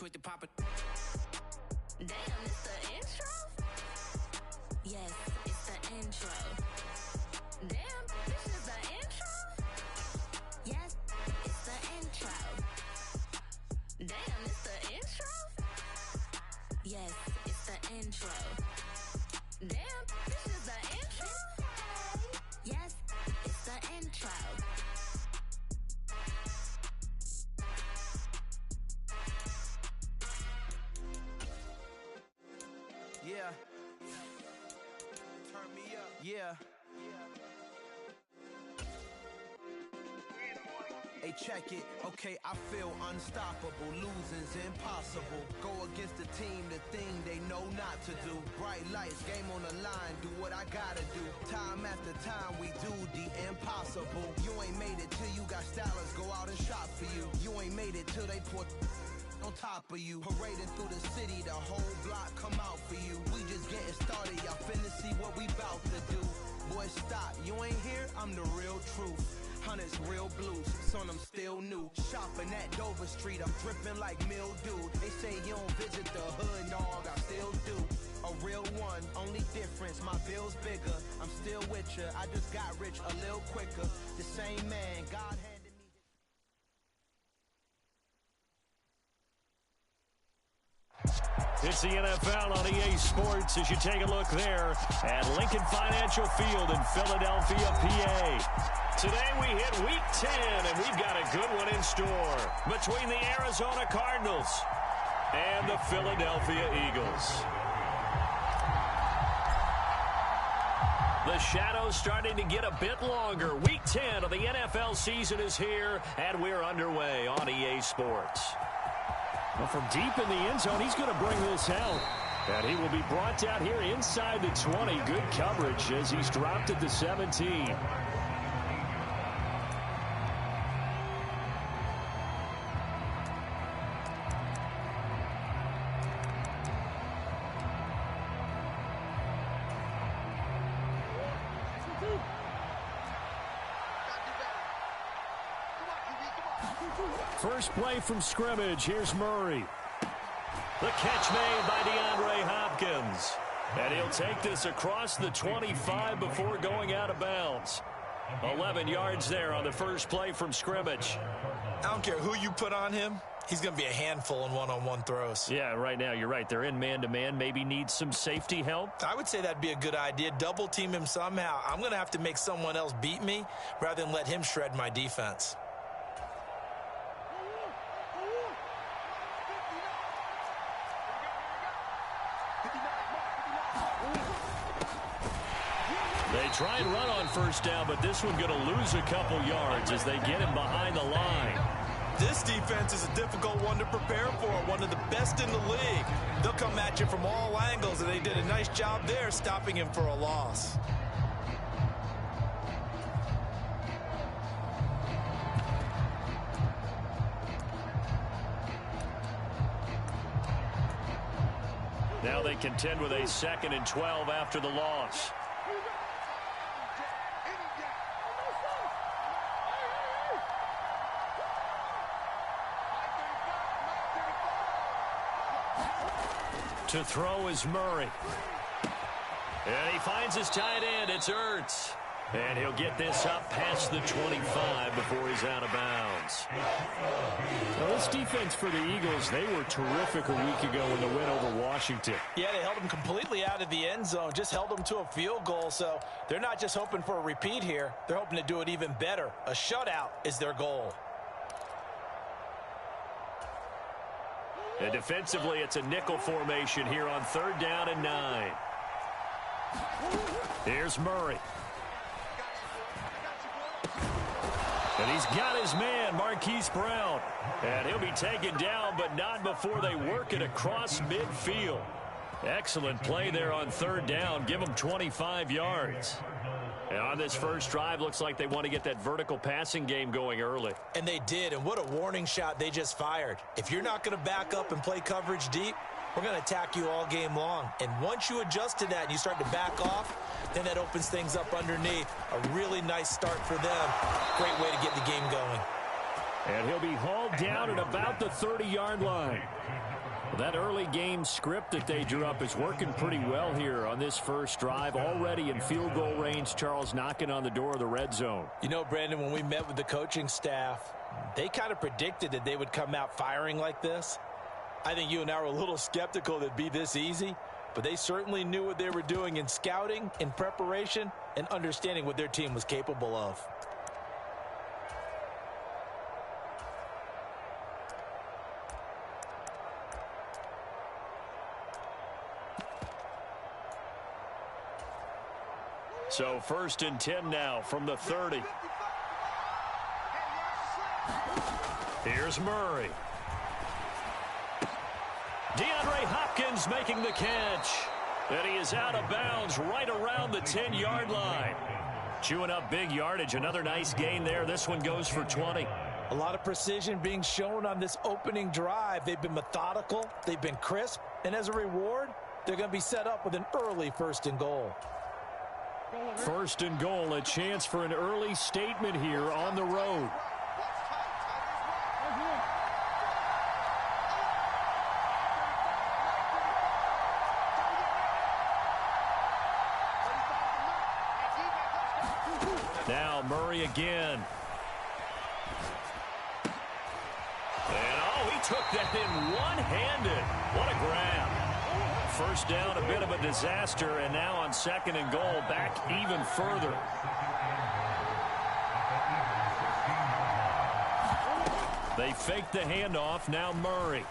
quick to pop it. Damn, it's the intro? Yes, it's the intro. Damn, this is the intro? Yes, it's the intro. Damn, it's the intro? Yes, it's the intro. Damn, this is the intro? Yes, it's the intro. Yeah. Turn me up. Yeah. Hey, check it. Okay, I feel unstoppable. Losing's impossible. Go against the team, the thing they know not to do. Bright lights, game on the line. Do what I gotta do. Time after time, we do the impossible. You ain't made it till you got stylers go out and shop for you. You ain't made it till they put on top of you. Parading through the city, the whole block come out for you. We just getting started, y'all finna see what we bout to do. Boy, stop, you ain't here, I'm the real truth. Hunters, real blues, son, I'm still new. Shopping at Dover Street, I'm dripping like mildew. They say you don't visit the hood, dog, I still do. A real one, only difference, my bill's bigger. I'm still with ya, I just got rich a little quicker. The same man, God handed me. It's the NFL on EA Sports as you take a look there at Lincoln Financial Field in Philadelphia, PA. Today we hit Week 10, and we've got a good one in store between the Arizona Cardinals and the Philadelphia Eagles. The shadow's starting to get a bit longer. Week 10 of the NFL season is here, and we're underway on EA Sports. Well, from deep in the end zone, he's going to bring this out. And he will be brought down here inside the 20. Good coverage as he's dropped at the 17. First play from scrimmage. Here's Murray. The catch made by DeAndre Hopkins. And he'll take this across the 25 before going out of bounds. 11 yards there on the first play from scrimmage. I don't care who you put on him. He's going to be a handful in one-on-one throws. Yeah, right now you're right. They're in man-to-man. Maybe need some safety help. I would say that'd be a good idea. Double team him somehow. I'm going to have to make someone else beat me rather than let him shred my defense. They try and run on first down, but this one going to lose a couple yards as they get him behind the line. This defense is a difficult one to prepare for, one of the best in the league. They'll come at you from all angles, and they did a nice job there stopping him for a loss. Now they contend with a 2nd and 12 after the loss. To throw is Murray. And he finds his tight end. It's Ertz. And he'll get this up past the 25 before he's out of bounds. Well, this defense for the Eagles, they were terrific a week ago in the win over Washington. Yeah, they held him completely out of the end zone, just held him to a field goal. So they're not just hoping for a repeat here. They're hoping to do it even better. A shutout is their goal. And defensively, it's a nickel formation here on 3rd down and 9. Here's Murray. And he's got his man, Marquise Brown. And he'll be taken down, but not before they work it across midfield. Excellent play there on 3rd down. Give them 25 yards. And on this first drive, looks like they want to get that vertical passing game going early. And they did, and what a warning shot they just fired. If you're not going to back up and play coverage deep, we're going to attack you all game long. And once you adjust to that and you start to back off, then that opens things up underneath. A really nice start for them. Great way to get the game going. And he'll be hauled down at about the 30-yard line. That early game script that they drew up is working pretty well here on this first drive. Already in field goal range, Charles, knocking on the door of the red zone. You know, Brandon, when we met with the coaching staff, they kind of predicted that they would come out firing like this. I think you and I were a little skeptical that it'd be this easy, but they certainly knew what they were doing in scouting, in preparation, and understanding what their team was capable of. So 1st and 10 now from the 30. Here's Murray. DeAndre Hopkins making the catch. And he is out of bounds right around the 10-yard line. Chewing up big yardage. Another nice gain there. This one goes for 20. A lot of precision being shown on this opening drive. They've been methodical. They've been crisp. And as a reward, they're going to be set up with an early 1st and goal. 1st and goal, a chance for an early statement here on the road. Now Murray again. And he took that in one-handed. What a grab. 1st down, a bit of a disaster, and now on 2nd and goal, back even further. They fake the handoff, now Murray.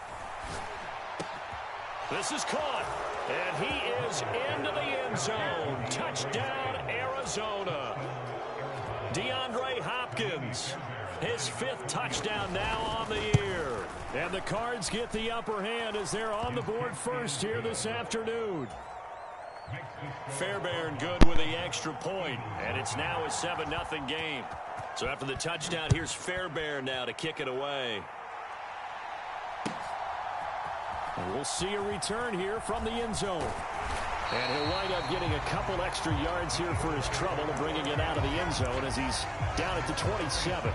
This is caught, and he is into the end zone. Touchdown, Arizona. DeAndre Hopkins, his 5th touchdown now on the year. And the Cards get the upper hand as they're on the board first here this afternoon. Fairbairn good with the extra point, and it's now a 7-0 game. So after the touchdown, here's Fairbairn now to kick it away. And we'll see a return here from the end zone. And he'll wind up getting a couple extra yards here for his trouble and bringing it out of the end zone as he's down at the 27.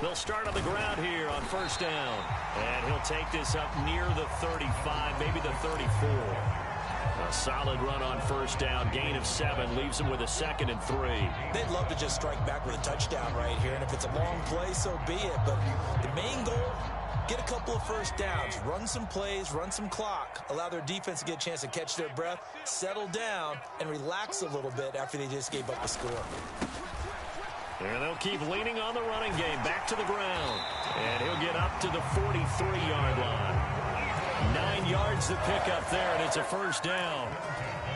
They'll start on the ground here on 1st down. And he'll take this up near the 35, maybe the 34. A solid run on 1st down. Gain of 7 leaves him with a 2nd and 3. They'd love to just strike back with a touchdown right here. And if it's a long play, so be it. But the main goal, get a couple of 1st downs. Run some plays, run some clock. Allow their defense to get a chance to catch their breath, settle down, and relax a little bit after they just gave up a score. And they'll keep leaning on the running game. Back to the ground. And he'll get up to the 43-yard line. 9 yards to pick up there, and it's a 1st down.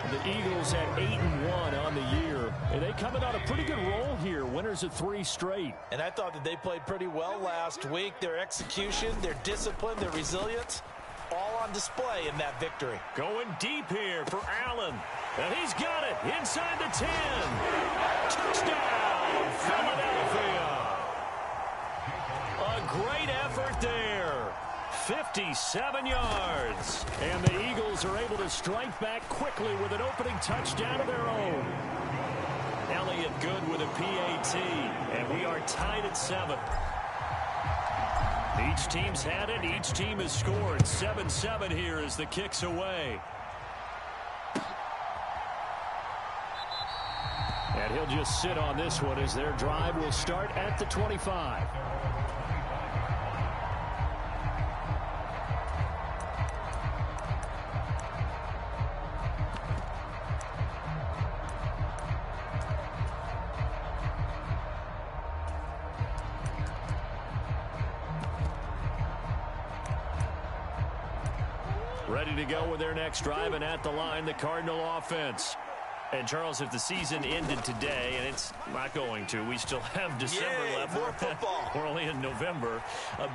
The Eagles at 8-1 on the year. And they coming on a pretty good roll here. Winners of 3 straight. And I thought that they played pretty well last week. Their execution, their discipline, their resilience, all on display in that victory. Going deep here for Allen. And he's got it inside the 10. Touchdown, Philadelphia. A great effort there. 57 yards. And the Eagles are able to strike back quickly with an opening touchdown of their own. Elliott good with a PAT. And we are tied at 7. Each team's had it. Each team has scored. 7-7 here as the kick's away. And he'll just sit on this one as their drive will start at the 25. Ready to go with their next drive, and at the line, the Cardinal offense. And, Charles, if the season ended today, and it's not going to, we still have December left. More football. We're only in November.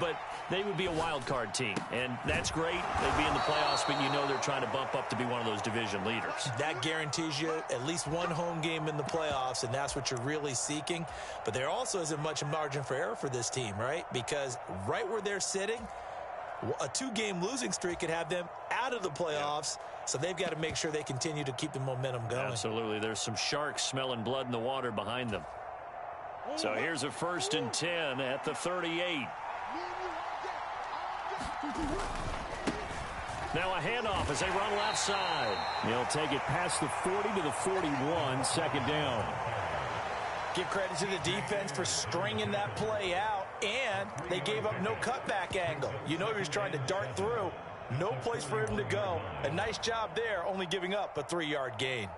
But they would be a wild card team, and that's great. They'd be in the playoffs, but you know they're trying to bump up to be one of those division leaders. That guarantees you at least one home game in the playoffs, and that's what you're really seeking. But there also isn't much margin for error for this team, right? Because right where they're sitting, a 2-game losing streak could have them out of the playoffs. So they've got to make sure they continue to keep the momentum going. Absolutely. There's some sharks smelling blood in the water behind them. So here's a 1st and 10 at the 38. Now a handoff as they run left side. They'll take it past the 40 to the 41, second down. Give credit to the defense for stringing that play out, and they gave up no cutback angle. You know he was trying to dart through. No place for him to go. A nice job there, only giving up a 3-yard gain.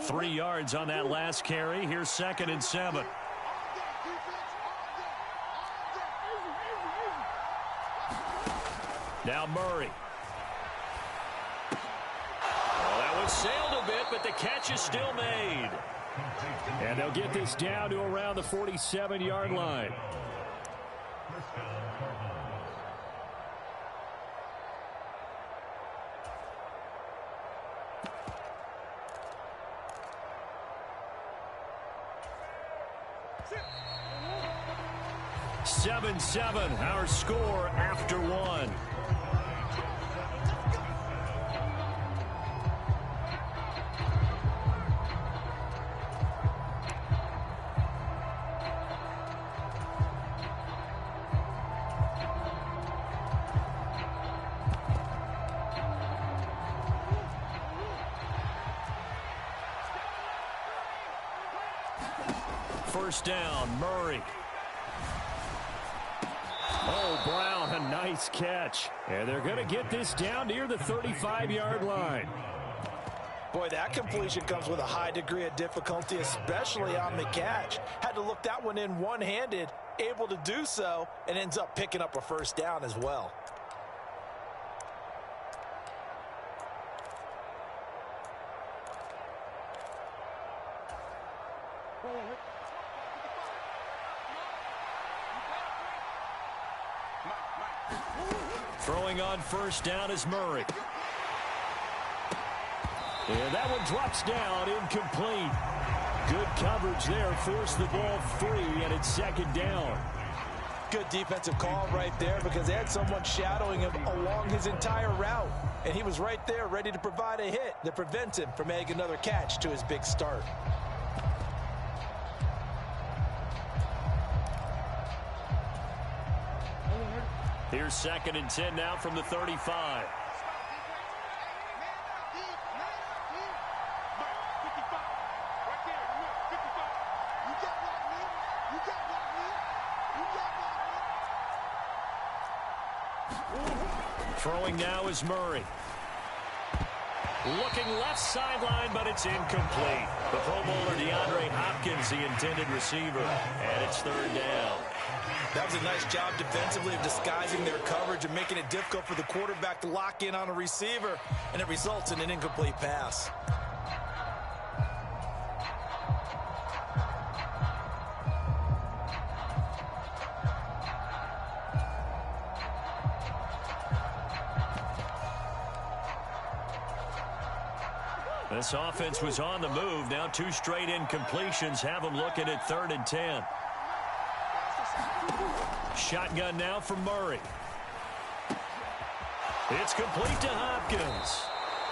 Three yards on that last carry. Here's 2nd and 7. Now Murray. Well, that one sailed a bit, but the catch is still made. And they'll get this down to around the 47-yard line. Seven, our score after 1. First down, Murray. Oh, Brown, a nice catch. And they're going to get this down near the 35-yard line. Boy, that completion comes with a high degree of difficulty, especially on the catch. Had to look that one in one-handed, able to do so, and ends up picking up a first down as well. Throwing on first down is Murray. And that one drops down, incomplete. Good coverage there, forced the ball free, and it's 2nd down. Good defensive call right there because they had someone shadowing him along his entire route. And he was right there ready to provide a hit that prevents him from making another catch to his big start. Here's 2nd and 10 now from the 35. Throwing now is Murray. Looking left sideline, but it's incomplete. The Pro Bowler DeAndre Hopkins, the intended receiver, and it's 3rd down. That was a nice job defensively of disguising their coverage and making it difficult for the quarterback to lock in on a receiver, and it results in an incomplete pass. This offense was on the move. Now 2 straight incompletions have them looking at 3rd and 10. Shotgun now from Murray. It's complete to Hopkins.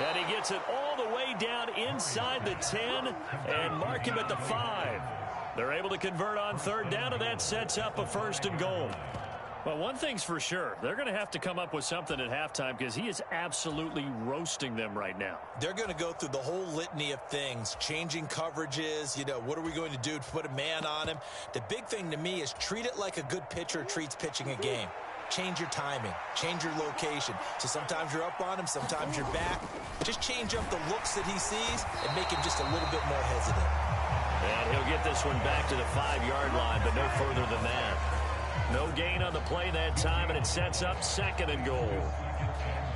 And he gets it all the way down inside the 10 and mark him at the 5. They're able to convert on 3rd down, and that sets up a 1st and goal. Well, one thing's for sure. They're going to have to come up with something at halftime because he is absolutely roasting them right now. They're going to go through the whole litany of things, changing coverages, what are we going to do to put a man on him? The big thing to me is treat it like a good pitcher treats pitching a game. change your timing, change your location. So sometimes you're up on him, sometimes you're back. Just change up the looks that he sees and make him just a little bit more hesitant. And he'll get this one back to the 5-yard line, but no further than that. No gain on the play that time, and it sets up 2nd and goal.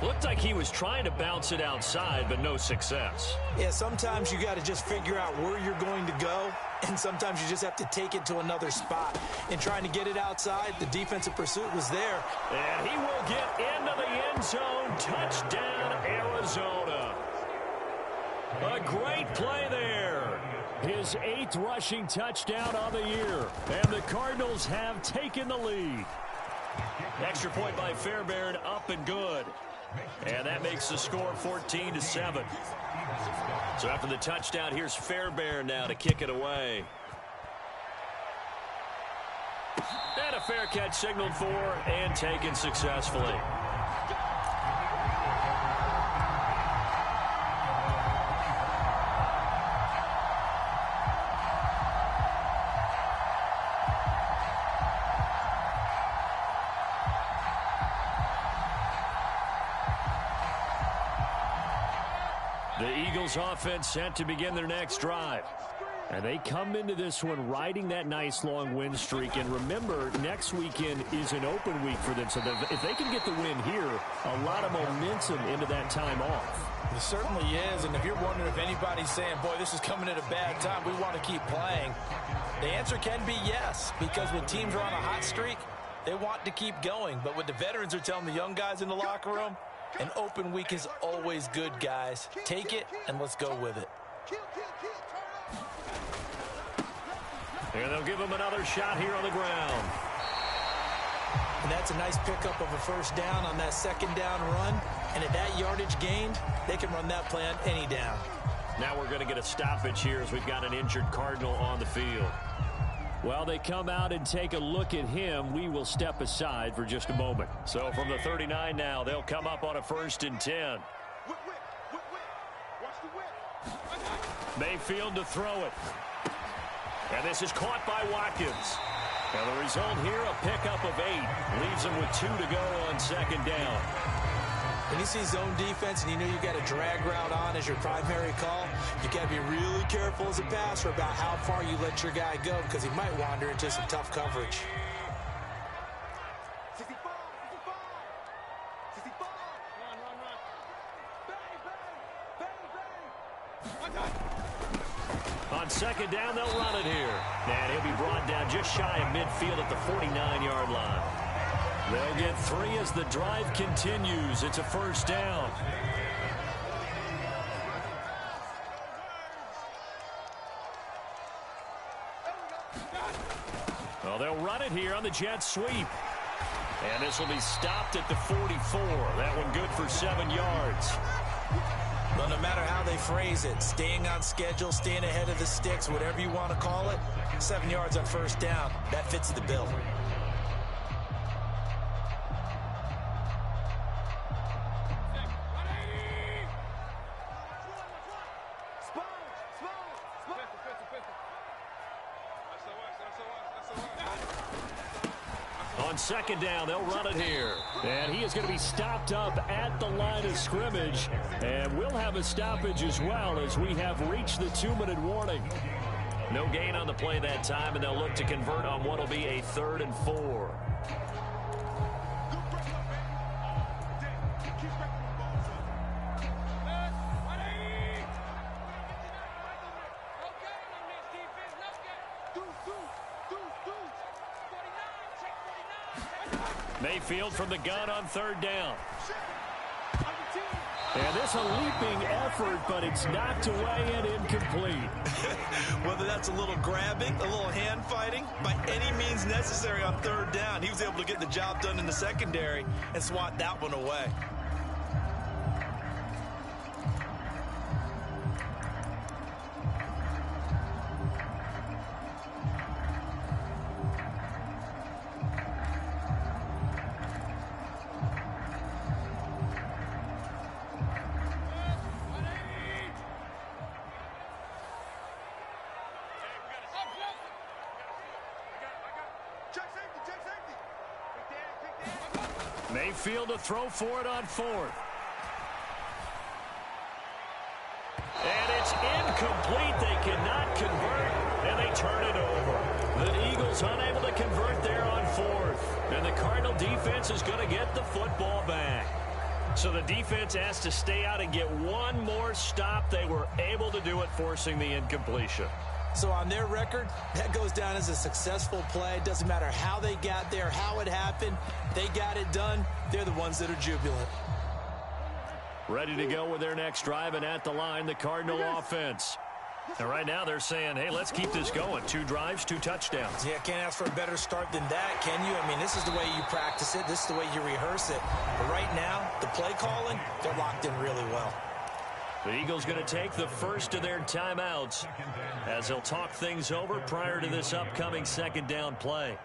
Looked like he was trying to bounce it outside, but no success. Yeah, sometimes you got to just figure out where you're going to go, and sometimes you just have to take it to another spot. In trying to get it outside, the defensive pursuit was there. And he will get into the end zone. Touchdown, Arizona. A great play there. His 8th rushing touchdown of the year. And the Cardinals have taken the lead. Extra point by Fairbairn, up and good. And that makes the score 14-7. So after the touchdown, here's Fairbairn now to kick it away. And a fair catch signaled for and taken successfully. The Eagles offense set to begin their next drive. And they come into this one riding that nice long win streak. And remember, next weekend is an open week for them. So if they can get the win here, a lot of momentum into that time off. It certainly is. And if you're wondering if anybody's saying, boy, this is coming at a bad time, we want to keep playing, the answer can be yes. Because when teams are on a hot streak, they want to keep going. But what the veterans are telling the young guys in the locker room, an open week is always good, guys. Take it, and let's go with it. And they'll give him another shot here on the ground. And that's a nice pickup of a first down on that 2nd down run. And at that yardage gained, they can run that play on any down. Now we're going to get a stoppage here as we've got an injured Cardinal on the field. While they come out and take a look at him, we will step aside for just a moment. So from the 39 now, they'll come up on a 1st and 10. Mayfield to throw it. And this is caught by Watkins. And the result here, a pickup of 8. Leaves them with 2 to go on 2nd down. When you see zone defense and you know you got a drag route on as your primary call, you got to be really careful as a passer about how far you let your guy go because he might wander into some tough coverage. On 2nd down, they'll run it here. And he'll be brought down just shy of midfield at the 49-yard line. They'll get 3 as the drive continues. It's a 1st down. Well, they'll run it here on the jet sweep. And this will be stopped at the 44. That one good for 7 yards. Well, no matter how they phrase it, staying on schedule, staying ahead of the sticks, whatever you want to call it, 7 yards on 1st down, that fits the bill. On 2nd down, they'll run it here. And he is going to be stopped up at the line of scrimmage. And we'll have a stoppage as well as we have reached the 2-minute warning. No gain on the play that time, and they'll look to convert on what will be a 3rd and 4. Mayfield from the gun on 3rd down. And this a leaping effort, but it's knocked away and incomplete. Whether that's a little grabbing, a little hand fighting, by any means necessary on 3rd down, he was able to get the job done in the secondary and swat that one away. Mayfield to throw for it on fourth. And it's incomplete. They cannot convert, and they turn it over. The Eagles unable to convert there on fourth. And the Cardinal defense is going to get the football back. So the defense has to stay out and get one more stop. They were able to do it, forcing the incompletion. So on their record, that goes down as a successful play. It doesn't matter how they got there, how it happened. They got it done. They're the ones that are jubilant. Ready to go with their next drive, and at the line, the Cardinal offense. And right now they're saying, hey, let's keep this going. 2 drives, 2 touchdowns. Yeah, can't ask for a better start than that, can you? I mean, this is the way you practice it. This is the way you rehearse it. But right now, the play calling, they're locked in really well. The Eagles going to take the first of their timeouts as they'll talk things over prior to this upcoming second down play.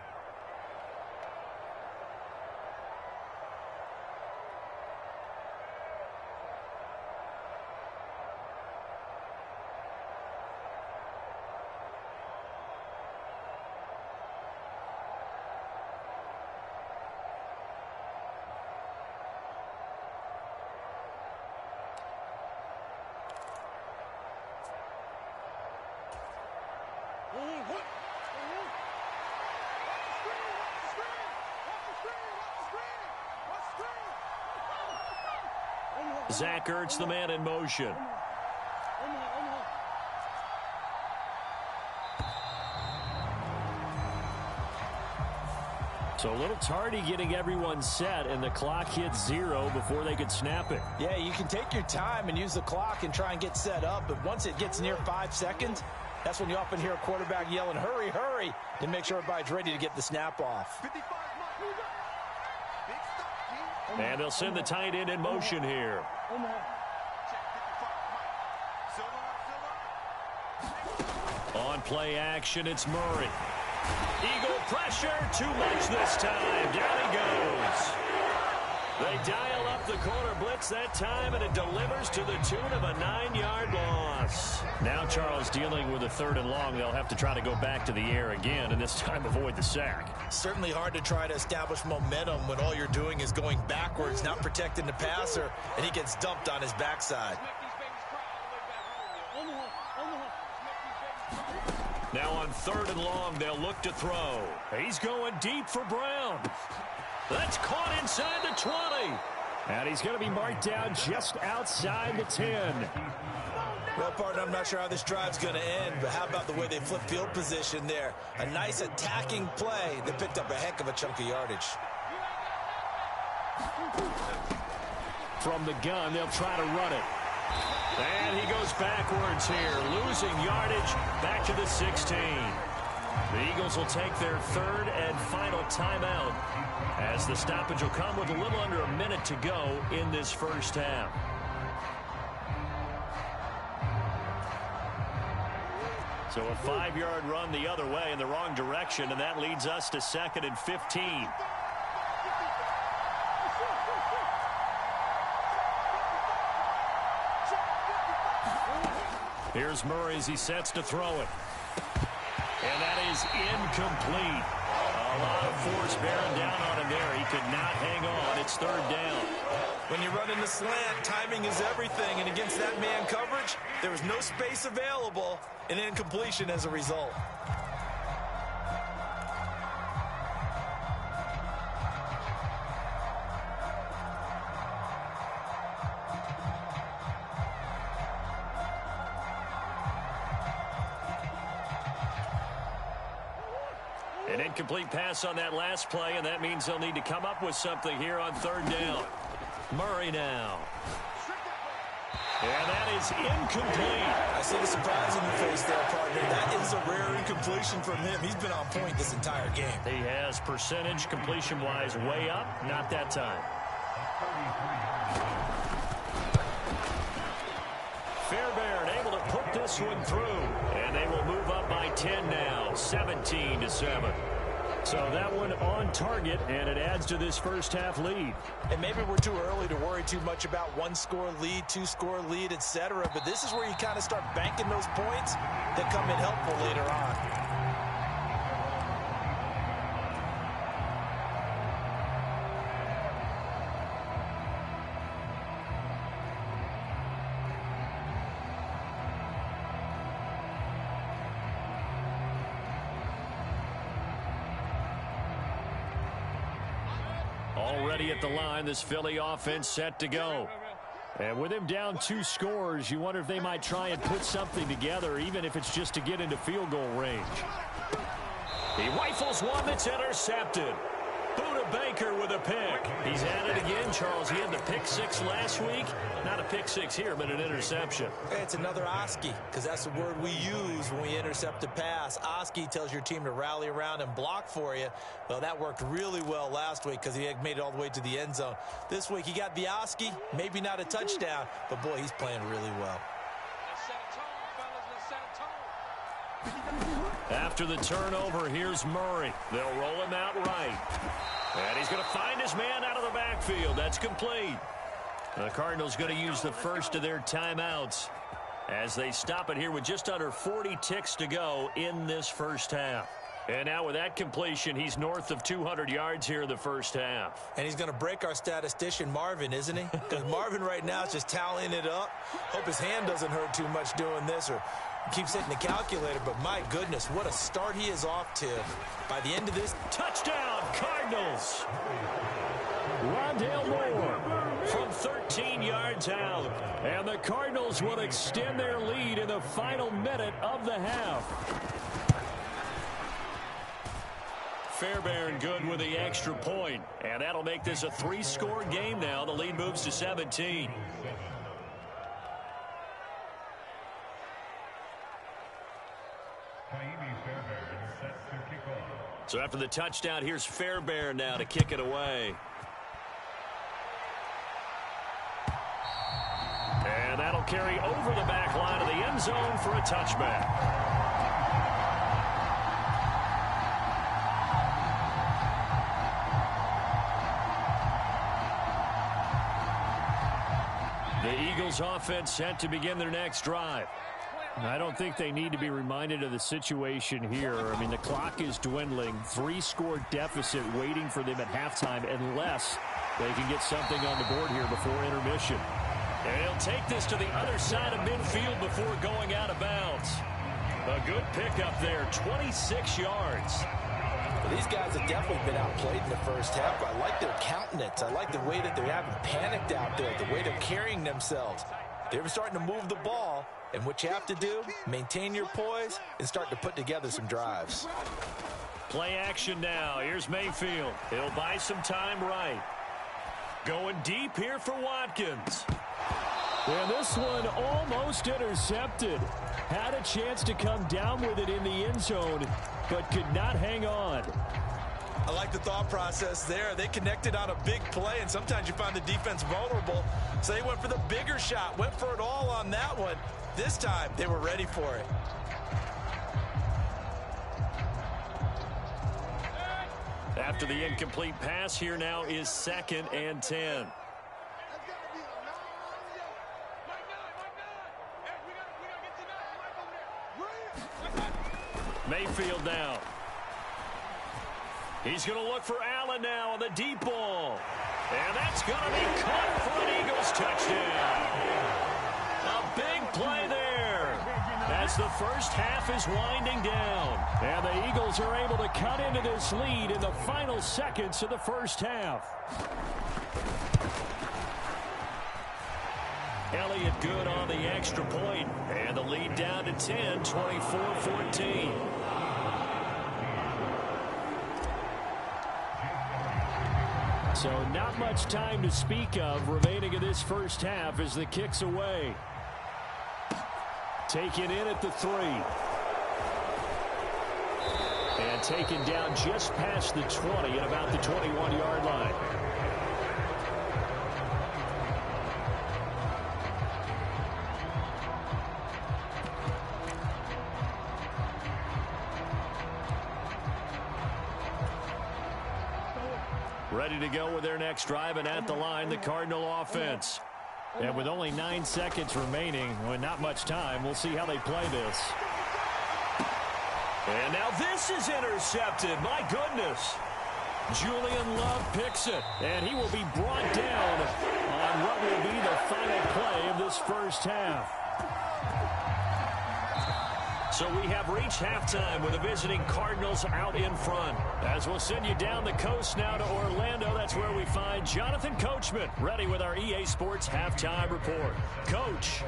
Zach Ertz, the man in motion. So a little tardy getting everyone set, and the clock hits 0 before they could snap it. Yeah, you can take your time and use the clock and try and get set up, but once it gets near 5 seconds, that's when you often hear a quarterback yelling, hurry, hurry, to make sure everybody's ready to get the snap off. And they'll send the tight end in motion here. On play action, it's Murray. Eagle pressure, too much this time. Down he goes. They dial up the corner blitz that time, and it delivers to the tune of a 9-yard loss. Now Charles dealing with a 3rd and long. They'll have to try to go back to the air again, and this time avoid the sack. Certainly hard to try to establish momentum when all you're doing is going backwards, not protecting the passer, and he gets dumped on his backside. Now on 3rd and long, they'll look to throw. He's going deep for Brown. That's caught inside the 20. And he's going to be marked down just outside the 10. Well, partner, I'm not sure how this drive's going to end, but how about the way they flip field position there? A nice attacking play that picked up a heck of a chunk of yardage. From the gun, they'll try to run it. And he goes backwards here, losing yardage back to the 16. The Eagles will take their 3rd and final timeout as the stoppage will come with a little under a minute to go in this first half. So a 5-yard run the other way in the wrong direction, and that leads us to 2nd and 15. Here's Murray as he sets to throw it. And that is incomplete. A lot of force bearing down on him there. He could not hang on. It's 3rd down. When you run in the slant, timing is everything. And against that man coverage, there was no space available. An incompletion as a result. An incomplete pass on that last play, and that means they'll need to come up with something here on 3rd down. Murray now. And that is incomplete. I see the surprise in your face there, partner. That is a rare incompletion from him. He's been on point this entire game. He has percentage completion-wise way up. Not that time. Fairbairn able to put this one through. And they will move up by 10 now, 17-7. So that one on target, and it adds to this first half lead. And maybe we're too early to worry too much about 1-score lead, 2-score lead, etc. But this is where you kind of start banking those points that come in helpful later on. Already at the line, this Philly offense set to go. And with him down 2 scores, you wonder if they might try and put something together, even if it's just to get into field goal range. He rifles one that's intercepted. Buda Baker with a pick. He's at it again, Charles. He had the pick 6 last week. Not a pick 6 here, but an interception. It's another Oski, because that's the word we use when we intercept a pass. Oski tells your team to rally around and block for you. Well, that worked really well last week because he had made it all the way to the end zone. This week, he got the Oski, maybe not a touchdown, but, boy, he's playing really well. After the turnover, here's Murray. They'll roll him out right. And he's going to find his man out of the backfield. That's complete. The Cardinals going to use the first of their timeouts as they stop it here with just under 40 ticks to go in this first half. And now with that completion, he's north of 200 yards here in the first half. And he's going to break our statistician, Marvin, isn't he? Because Marvin right now is just tallying it up. Hope his hand doesn't hurt too much doing this or keeps hitting the calculator. But my goodness, what a start he is off to. By the end of this, touchdown, Cardinals. Rondale Moore from 13 yards out. And the Cardinals will extend their lead in the final minute of the half. Fairbairn good with the extra point. And that'll make this a 3-score game now. The lead moves to 17. So after the touchdown, here's Fairbairn now to kick it away. And that'll carry over the back line of the end zone for a touchback. The Eagles offense set to begin their next drive. I don't think they need to be reminded of the situation here. I mean, the clock is dwindling. 3-score deficit waiting for them at halftime unless they can get something on the board here before intermission. And he'll take this to the other side of midfield before going out of bounds. A good pickup there, 26 yards. Well, these guys have definitely been outplayed in the first half. I like their countenance. I like the way that they haven't panicked out there, the way they're carrying themselves. They're starting to move the ball, and what you have to do, maintain your poise and start to put together some drives. Play action now. Here's Mayfield. He'll buy some time right. Going deep here for Watkins. And this one almost intercepted. Had a chance to come down with it in the end zone, but could not hang on. I like the thought process there. They connected on a big play, and sometimes you find the defense vulnerable. So they went for the bigger shot, went for it all on that one. This time, they were ready for it. After the incomplete pass, here now is 2nd and 10. Mayfield now. He's going to look for Allen now on the deep ball. And that's going to be caught for an Eagles touchdown. A big play there as the first half is winding down. And the Eagles are able to cut into this lead in the final seconds of the first half. Elliott good on the extra point. And the lead down to 10, 24-14. So not much time to speak of remaining in this first half as the kick's away. Taken in at the 3. And taken down just past the 20 at about the 21-yard line. Ready to go with their next drive, and at the line, the Cardinal offense. And with only 9 seconds remaining, with not much time, we'll see how they play this. And now this is intercepted. My goodness. Julian Love picks it, and he will be brought down on what will be the final play of this first half. So we have reached halftime with the visiting Cardinals out in front. As we'll send you down the coast now to Orlando, that's where we find Jonathan Coachman, ready with our EA Sports Halftime Report. Coach,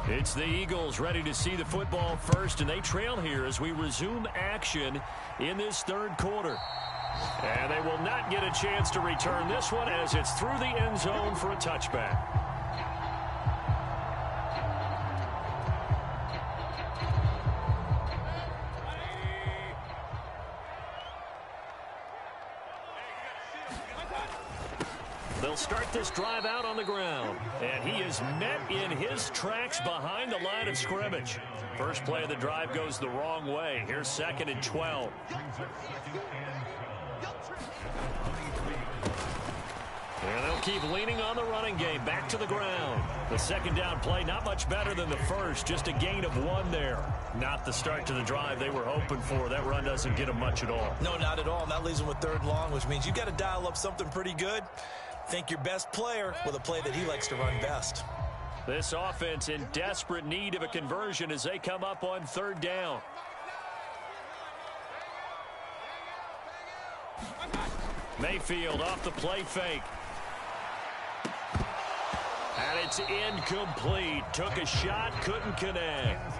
it's the Eagles ready to see the football first, and they trail here as we resume action in this third quarter. And they will not get a chance to return this one as it's through the end zone for a touchback. They'll start this drive out on the ground, and he is met in his tracks behind the line of scrimmage. First play of the drive goes the wrong way. Here's 2nd and 12. And they'll keep leaning on the running game. Back to the ground. The second down play, not much better than the first. Just a gain of 1 there. Not the start to the drive they were hoping for. That run doesn't get them much at all. No, not at all. And that leaves them with 3rd and long, which means you got to dial up something pretty good. Think your best player with a play that he likes to run best. This offense in desperate need of a conversion as they come up on 3rd down. Mayfield off the play fake. And it's incomplete. Took a shot, couldn't connect.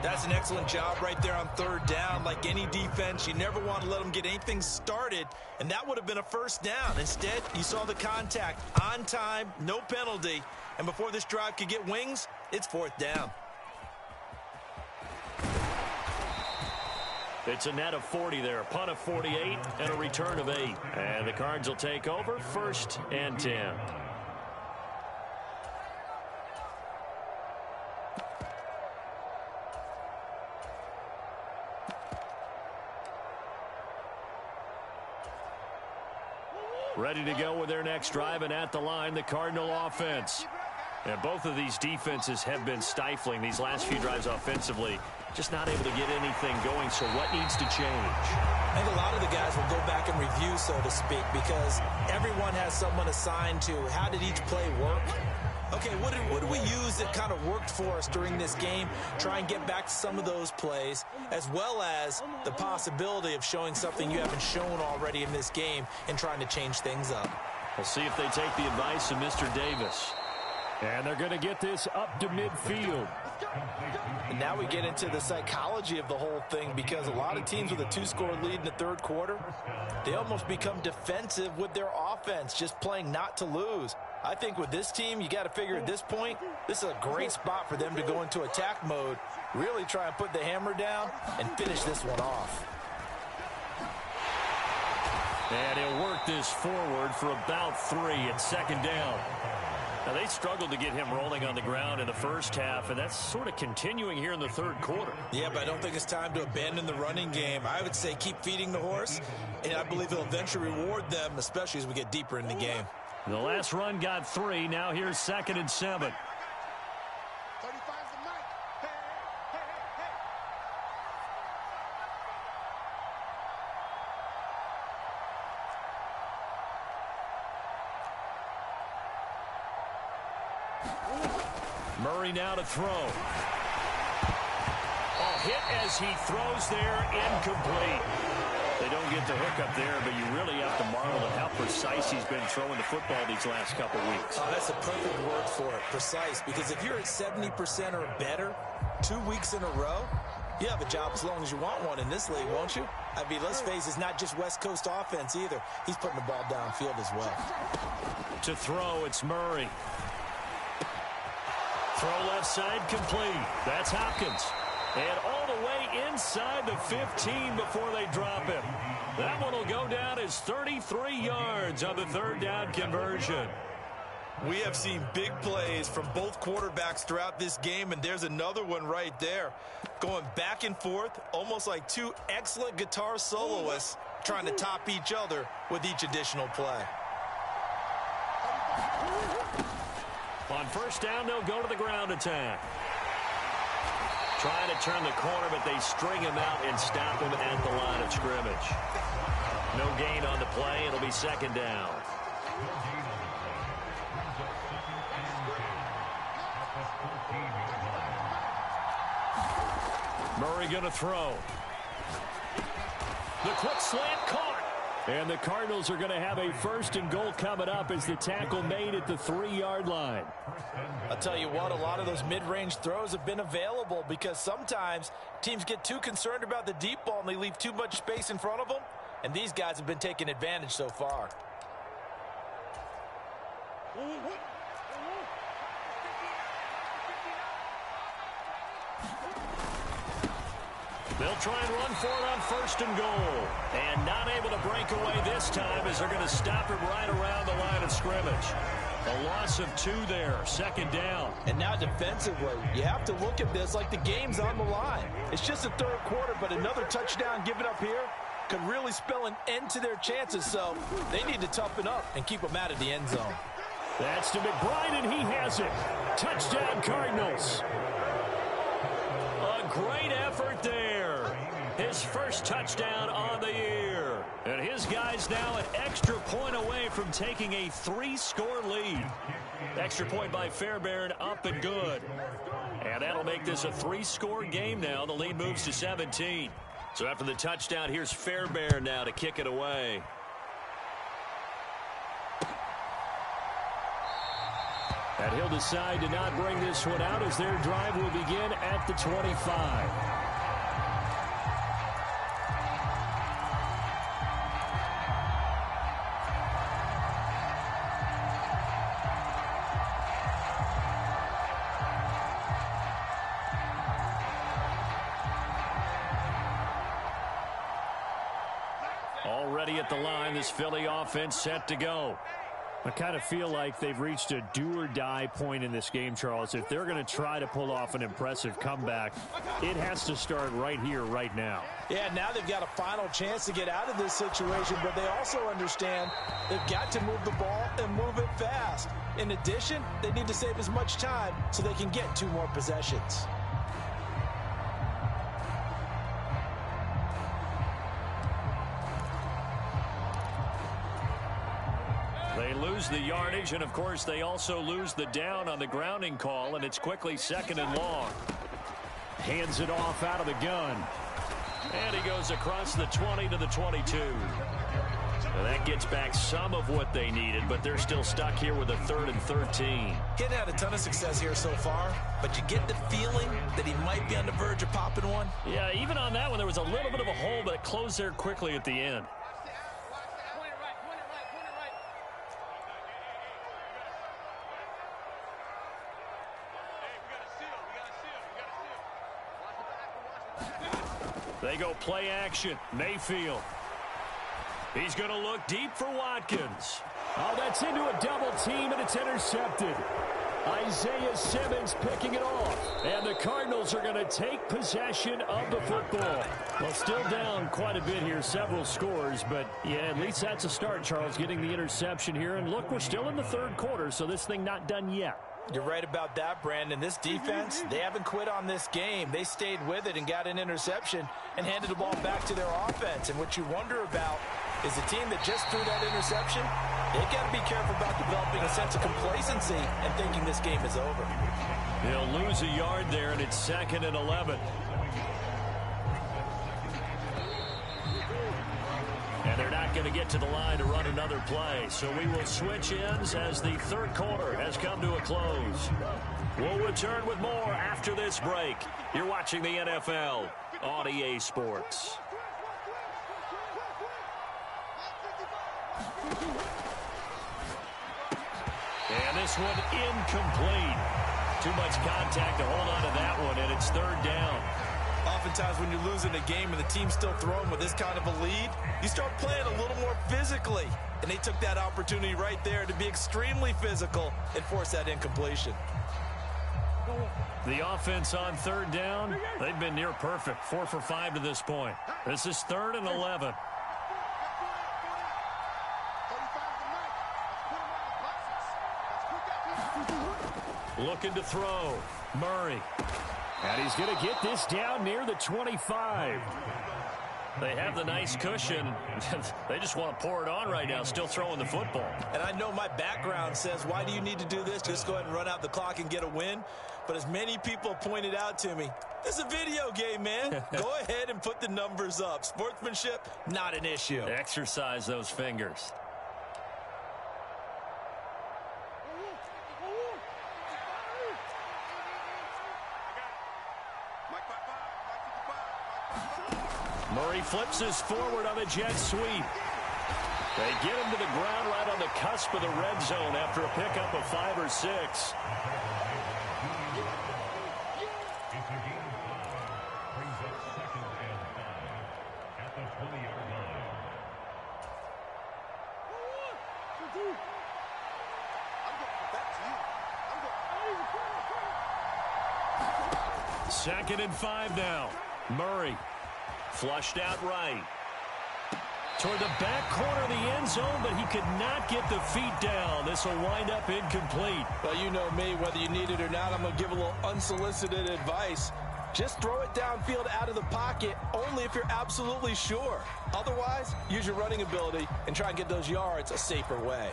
That's an excellent job right there on 3rd down. Like any defense, you never want to let them get anything started, and that would have been a 1st down. Instead, you saw the contact on time, no penalty, and before this drive could get wings, it's 4th down. It's a net of 40 there, a punt of 48, and a return of 8. And the Cards will take over, 1st and 10. Ready to go with their next drive, and at the line, the Cardinal offense. And both of these defenses have been stifling these last few drives offensively. Just not able to get anything going, so what needs to change? I think a lot of the guys will go back and review, so to speak, because everyone has someone assigned to how did each play work. Okay, what did we use that kind of worked for us during this game? Try and get back to some of those plays, as well as the possibility of showing something you haven't shown already in this game and trying to change things up. We'll see if they take the advice of Mr. Davis. And they're going to get this up to midfield. And now we get into the psychology of the whole thing, because a lot of teams with a 2-score lead in the 3rd quarter, they almost become defensive with their offense, just playing not to lose. I think with this team, you got to figure at this point, this is a great spot for them to go into attack mode, really try and put the hammer down and finish this one off. And he'll work this forward for about 3 at 2nd down. Now, they struggled to get him rolling on the ground in the first half, and that's sort of continuing here in the 3rd quarter. Yeah, but I don't think it's time to abandon the running game. I would say keep feeding the horse, and I believe it'll eventually reward them, especially as we get deeper in the game. The last run got 3. Now here's 2nd and 7. Murray now to throw. Oh, hit as he throws there, incomplete. They don't get the hook up there, but you really have to marvel at how precise he's been throwing the football these last couple weeks. Oh, that's the perfect word for it, precise, because if you're at 70% or better 2 weeks in a row, you have a job as long as you want one in this league, won't you? I mean, let's face it, it's not just West Coast offense either. He's putting the ball downfield as well. To throw, it's Murray. Throw left side complete. That's Hopkins. And all the way inside the 15 before they drop him. That one will go down as 33 yards on the 3rd down conversion. We have seen big plays from both quarterbacks throughout this game, and there's another one right there. Going back and forth, almost like 2 excellent guitar soloists trying to top each other with each additional play. On 1st down, they'll go to the ground attack. Trying to turn the corner, but they string him out and stop him at the line of scrimmage. No gain on the play. It'll be 2nd down. Murray going to throw. The quick slant caught. And the Cardinals are going to have a 1st and goal coming up as the tackle made at the 3-yard line. I'll tell you what, a lot of those mid-range throws have been available because sometimes teams get too concerned about the deep ball and they leave too much space in front of them. And these guys have been taking advantage so far. They'll try and run for it on 1st and goal. And not able to break away this time as they're going to stop it right around the line of scrimmage. A loss of 2 there, 2nd down. And now defensively, you have to look at this like the game's on the line. It's just the 3rd quarter, but another touchdown given up here could really spell an end to their chances. So they need to toughen up and keep them out of the end zone. That's to McBride, and he has it. Touchdown, Cardinals. A great effort there. His first touchdown on the year. And his guys now an extra point away from taking a 3-score lead. Extra point by Fairbairn, up and good. And that'll make this a 3-score game now. The lead moves to 17. So after the touchdown, here's Fairbairn now to kick it away. And he'll decide to not bring this one out as their drive will begin at the 25. Already at the line, this Philly offense set to go. I kind of feel like they've reached a do-or-die point in this game, Charles. If they're going to try to pull off an impressive comeback, it has to start right here, right now. Yeah, now they've got a final chance to get out of this situation, but they also understand they've got to move the ball and move it fast. In addition, they need to save as much time so they can get 2 more possessions. They lose the yardage, and of course they also lose the down on the grounding call, and it's quickly 2nd and long. Hands it off out of the gun. And he goes across the 20 to the 22. Well, that gets back some of what they needed, but they're still stuck here with a 3rd and 13. He's had a ton of success here so far, but you get the feeling that he might be on the verge of popping one. Yeah, even on that one, there was a little bit of a hole, but it closed there quickly at the end. They go play action. Mayfield. He's going to look deep for Watkins. Oh, that's into a double team, and it's intercepted. Isaiah Simmons picking it off. And the Cardinals are going to take possession of the football. Well, still down quite a bit here, several scores, but yeah, at least that's a start, Charles, getting the interception here. And look, we're still in the 3rd quarter, so this thing not done yet. You're right about that, Brandon. This defense, they haven't quit on this game. They stayed with it and got an interception and handed the ball back to their offense. And what you wonder about is the team that just threw that interception, they've got to be careful about developing a sense of complacency and thinking this game is over. They'll lose a yard there, and it's 2nd and 11. And they're not going to get to the line to run another play. So we will switch ends as the 3rd quarter has come to a close. We'll return with more after this break. You're watching the NFL on EA Sports. And this one incomplete. Too much contact to hold on to that one, and it's 3rd down. Oftentimes when you're losing a game and the team's still throwing with this kind of a lead, you start playing a little more physically. And they took that opportunity right there to be extremely physical and force that incompletion. The offense on 3rd down, they've been near perfect. 4 for 5 to this point. This is 3rd and 11. Looking to throw. Murray. And he's going to get this down near the 25. They have the nice cushion. They just want to pour it on right now, still throwing the football. And I know my background says, why do you need to do this? Just go ahead and run out the clock and get a win. But as many people pointed out to me, it's a video game, man. Go ahead and put the numbers up. Sportsmanship, not an issue. Exercise those fingers. Murray flips us forward on the jet sweep. They get him to the ground right on the cusp of the red zone after a pickup of 5 or 6. Second and 5 now. Murray flushed out right. Toward the back corner of the end zone, but he could not get the feet down. This will wind up incomplete. Well, you know me, whether you need it or not, I'm going to give a little unsolicited advice. Just throw it downfield out of the pocket, only if you're absolutely sure. Otherwise, use your running ability and try and get those yards a safer way.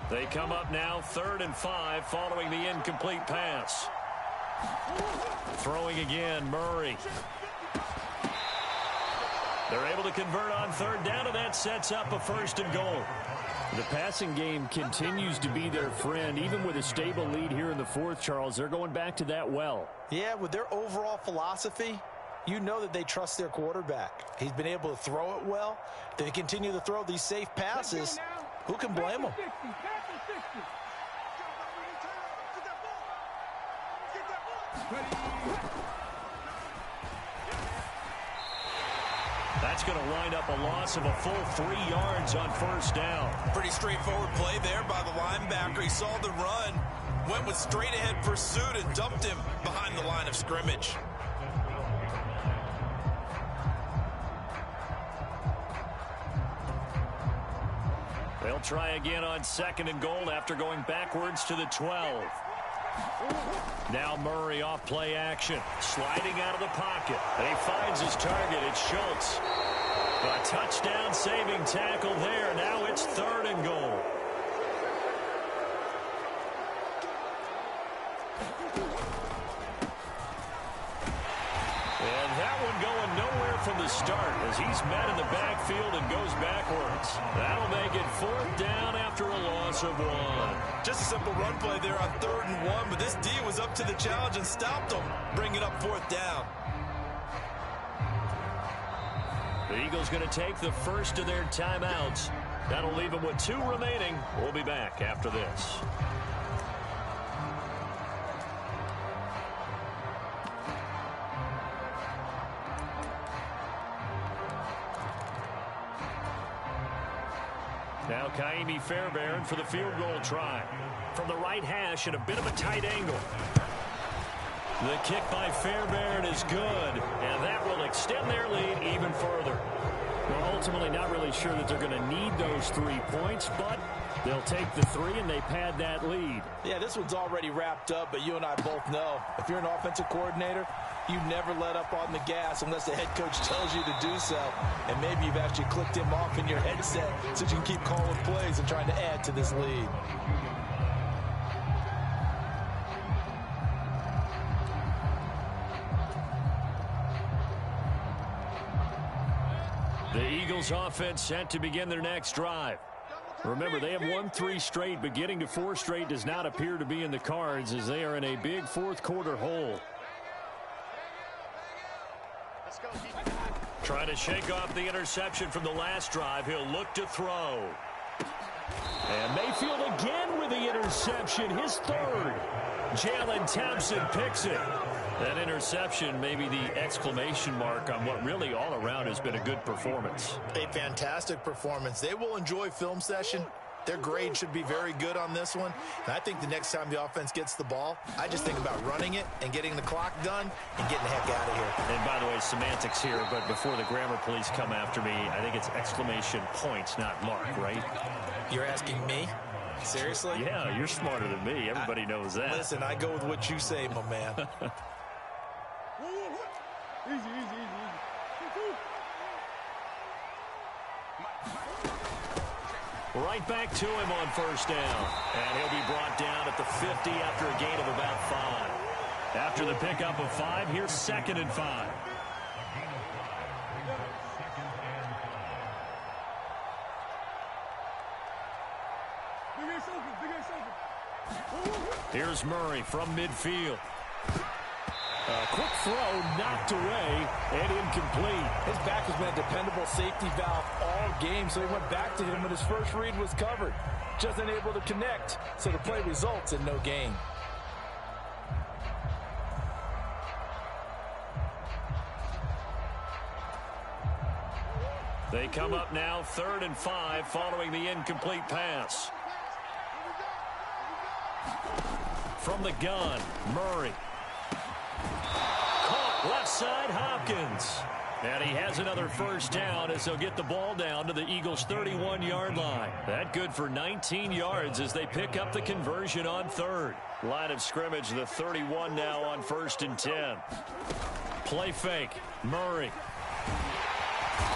They come up now 3rd and 5 following the incomplete pass. Throwing again, Murray. They're able to convert on 3rd down, and that sets up a 1st and goal. The passing game continues to be their friend. Even with a stable lead here in the 4th, Charles, they're going back to that well. Yeah, with their overall philosophy, you know that they trust their quarterback. He's been able to throw it well. They continue to throw these safe passes. Who can blame them? That's going to wind up a loss of a full 3 yards on 1st down. Pretty straightforward play there by the linebacker. He saw the run, went with straight ahead pursuit and dumped him behind the line of scrimmage. They'll try again on 2nd and goal after going backwards to the 12. Now Murray off play action, sliding out of the pocket. And he finds his target. It's Schultz. A touchdown saving tackle there. Now it's 3rd and goal. And that one going nowhere from the start as he's met in the backfield and goes backwards. That'll make it 4th down after a loss of 1. Just a simple run play there on 3rd and 1, but this D was up to the challenge and stopped him, bringing up 4th down. The Eagles going to take the first of their timeouts. That'll leave them with 2 remaining. We'll be back after this. Now Kaimi Fairbairn for the field goal try. From the right hash at a bit of a tight angle. The kick by Fairbairn is good, and that will extend their lead even further. Well, ultimately not really sure that they're going to need those 3 points, but they'll take the 3 and they pad that lead. Yeah, this one's already wrapped up, but you and I both know if you're an offensive coordinator, you never let up on the gas unless the head coach tells you to do so. And maybe you've actually clicked him off in your headset so you can keep calling plays and trying to add to this lead. The Eagles offense set to begin their next drive. Remember, they have won 3 straight, but getting to 4 straight does not appear to be in the cards as they are in a big 4th quarter hole. Trying to shake off the interception from the last drive. He'll look to throw. And Mayfield again with the interception, his 3rd. Jalen Thompson picks it. That interception may be the exclamation mark on what really all around has been a good performance. A fantastic performance. They will enjoy film session. Their grade should be very good on this one. And I think the next time the offense gets the ball, I just think about running it and getting the clock done and getting the heck out of here. And by the way, semantics here, but before the grammar police come after me, I think it's exclamation points, not mark, right? You're asking me? Seriously? Yeah, you're smarter than me. Everybody knows that. Listen, I go with what you say, my man. Right back to him on first down. And he'll be brought down at the 50 after a gain of about 5. After the pickup of 5, here's 2nd and 5. Here's Murray from midfield. A quick throw knocked away and incomplete. His back has been a dependable safety valve all game, so he went back to him when his first read was covered. Just unable to connect, so the play results in no gain. They come up now 3rd and 5 following the incomplete pass. From the gun, Murray. Caught left side, Hopkins. And he has another first down as they'll get the ball down to the Eagles' 31-yard line. That good for 19 yards as they pick up the conversion on 3rd. Line of scrimmage, the 31 now on 1st and 10. Play fake, Murray.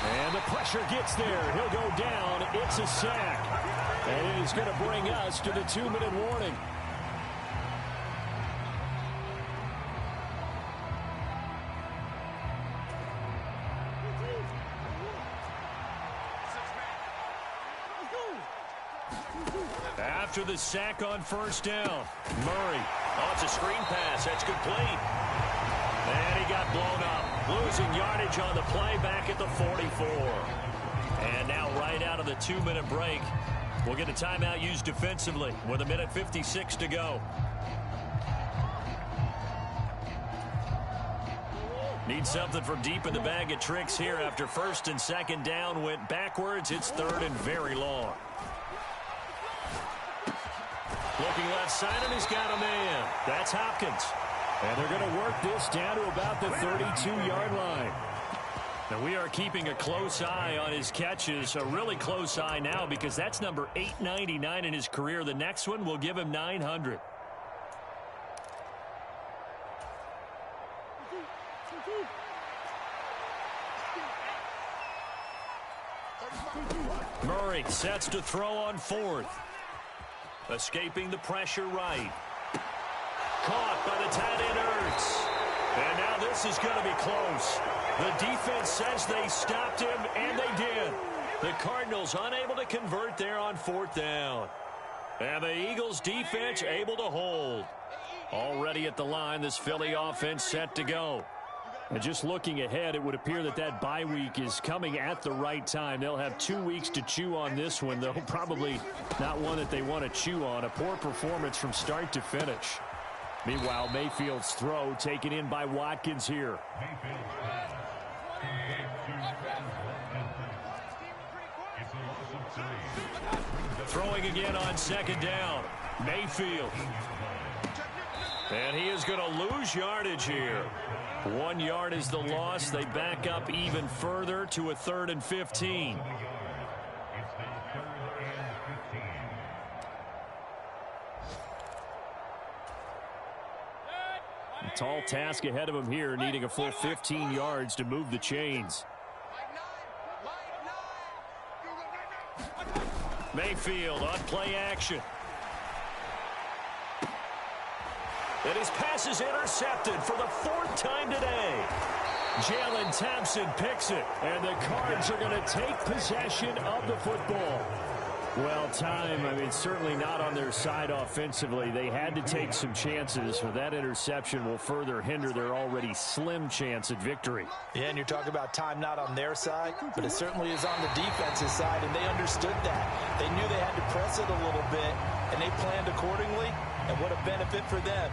And the pressure gets there. He'll go down. It's a sack. And it is going to bring us to the 2-minute warning. After the sack on first down, Murray. Oh, it's a screen pass. That's complete. And he got blown up. Losing yardage on the play back at the 44. And now right out of the 2-minute break, we'll get a timeout used defensively with 1:56 to go. Need something from deep in the bag of tricks here after 1st and 2nd down went backwards. It's 3rd and very long. Looking left side, and he's got a man. That's Hopkins. And they're going to work this down to about the 32-yard line. Now we are keeping a close eye on his catches, a really close eye now because that's number 899 in his career. The next one will give him 900. Murray sets to throw on 4th. Escaping the pressure right. Caught by the tight end Ertz. And now this is going to be close. The defense says they stopped him, and they did. The Cardinals unable to convert there on 4th down. And the Eagles defense able to hold. Already at the line, this Philly offense set to go. And just looking ahead, it would appear that that bye week is coming at the right time. They'll have 2 weeks to chew on this one, though probably not one that they want to chew on. A poor performance from start to finish. Meanwhile, Mayfield's throw taken in by Watkins here. Throwing again on 2nd down. Mayfield. And he is going to lose yardage here. 1 yard is the loss. They back up even further to a 3rd and 15. A tall task ahead of him here, needing a full 15 yards to move the chains. Mayfield on play action. And his pass is intercepted for the 4th time today. Jalen Thompson picks it, and the Cards are going to take possession of the football. Well, time, certainly not on their side offensively. They had to take some chances, but that interception will further hinder their already slim chance at victory. Yeah, and you're talking about time not on their side, but it certainly is on the defense's side, and they understood that. They knew they had to press it a little bit, and they planned accordingly, and what a benefit for them.